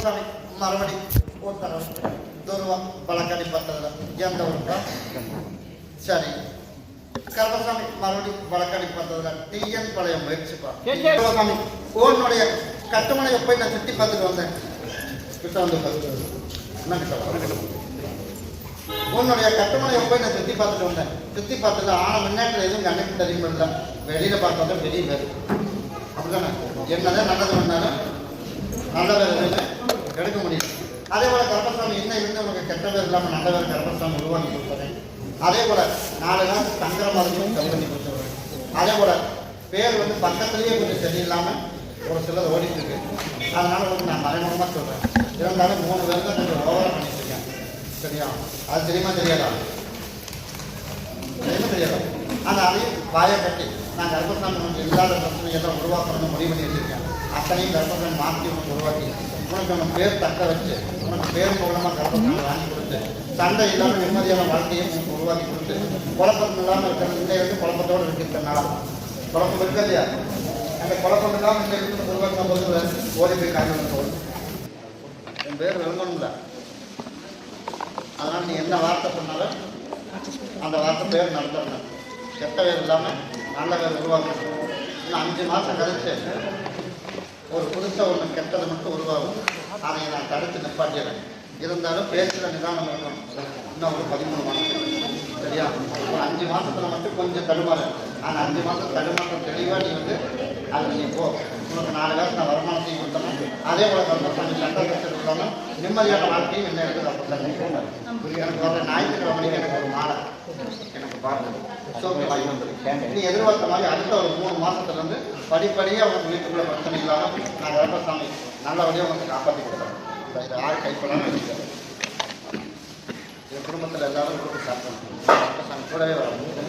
கருப்பசாமி மறுபடி ஒரு தடவை துருவம் பழக்கடி பத்ததில் எந்த ஊருக்கா சரி கருப்பசாமி மறுபடி வழக்கடி பத்ததில் டிஎன் பழைய முயற்சிப்பா கருப்பசாமி உன்னுடைய கட்டுமனையை போய் நான் சுற்றி பார்த்துட்டு வந்தேன் கிட்ட வந்து என்ன கிட்ட உன்னுடைய கட்டுமனையை போய் நான் சுற்றி பார்த்துட்டு வந்தேன் சுற்றி பார்த்துட்டு ஆன முன்னேற்றம் எதுவும் கண்ணுக்கு தெரியும் இல்லை வெளியில் பார்த்தா பெரிய பேர் அப்படிதானே என்னதான் நல்லது பண்ணாலும் நல்ல பேர் எதுவுமே எடுக்க முடியும். அதே போல கருப்பசாமி என்ன இருந்து உனக்கு கெட்ட பேர் இல்லாமல் நல்ல பேர் கருப்பசாமி உருவாக்கி கொடுத்துறேன். அதே போல 4 நாள் தங்குற மாதிரியும் சரி பண்ணி கொடுத்துருவேன். அதே போல பேர் வந்து பக்கத்துலேயே கொஞ்சம் சரியில்லாமல் ஒரு சிலர் ஓடிட்டு இருக்கு. அதனால வந்து நான் மறைமுகமாக சொல்கிறேன். இருந்தாலும் 3 பேர் தான் கொஞ்சம் ஓவராக பண்ணிட்டு இருக்கேன். சரியா? அது தெரியுமா தெரியாதா? தெரியாதா? ஆனால் அதையும் வாயை கட்டி நான் கருப்பசாமி உனக்கு இல்லாத பிரச்சனையெல்லாம் உருவாக்கணும்னு முடிவு பண்ணி வச்சிருக்கேன். அத்தனையும் கருப்பசாமி மாற்றி உனக்கு உருவாக்கி உனக்கு உனக்கு பேர் தக்க வச்சு உனக்கு பேர் மூலமாக கருப்பசாமி வாங்கி கொடுத்து சண்டை இல்லாமல் நிம்மதியான வாழ்க்கையை உனக்கு உருவாக்கி கொடுத்து குழப்பம் இல்லாமல் இருக்கிறது. இந்த இடத்து குழப்பத்தோடு இருக்கிறதுனால குழப்பம் இருக்க இல்லையா? அந்த குழப்பம் இல்லாமல் இந்த இடத்துல உருவாக்கும் போது ஓடி போய் காரணம் போகுது. என் பேர் விளங்கணும்ல. அதனால் நீ என்ன வார்த்தை சொன்னாலும் அந்த வார்த்தை பேர் நடத்தணும். கெட்ட பேர் இல்லாமல் நல்ல பேர் உருவாக்கணும். இன்னும் 5 மாதம் கழிச்சு ஒரு புதுசாக ஒன்று கெட்டது மட்டும் உருவாகும். அதை நான் தடுத்து நிப்பாட்டிடுறேன். இருந்தாலும் பேசுகிற நிதானம் இருக்கணும். இன்னும் ஒரு 13 மாதம் சரியா? ஒரு 5 மாதத்தில் மட்டும் கொஞ்சம் தடுமாறு. அந்த 5 மாதம் தடுமாற்றம் தெளிவாக நீ வந்து அதில் நீ போ. உனக்கு 4 காசு நான் வருமானத்தையும் கொடுத்தணும். அதே போல கருப்பசாமி சட்டம் கற்றுருக்காமல் நிம்மதியான வாழ்க்கையும் என்ன இருக்குது கருப்பசாமி போனார். எனக்கு வர ஞாயிற்றுக்கிழமைக்கு எனக்கு ஒரு மாலை எனக்கு பார்க்கணும். நீ எதிர்பார்த்த மாதிரி அடுத்த ஒரு 3 மாதத்துலேருந்து படிப்படியாக அவங்க வீட்டுக்குள்ள பிரச்சனை இல்லாமல் நான் கருப்பசாமி நல்லபடியாக உங்களுக்கு காப்பாற்றி கொடுக்குறேன். இதை யாரும் கைப்படாமல் இருக்கிறேன். என் குடும்பத்தில் எல்லாரும் கொடுத்து சாப்பிடணும். கருப்பசாமி கூடவே வரணும்.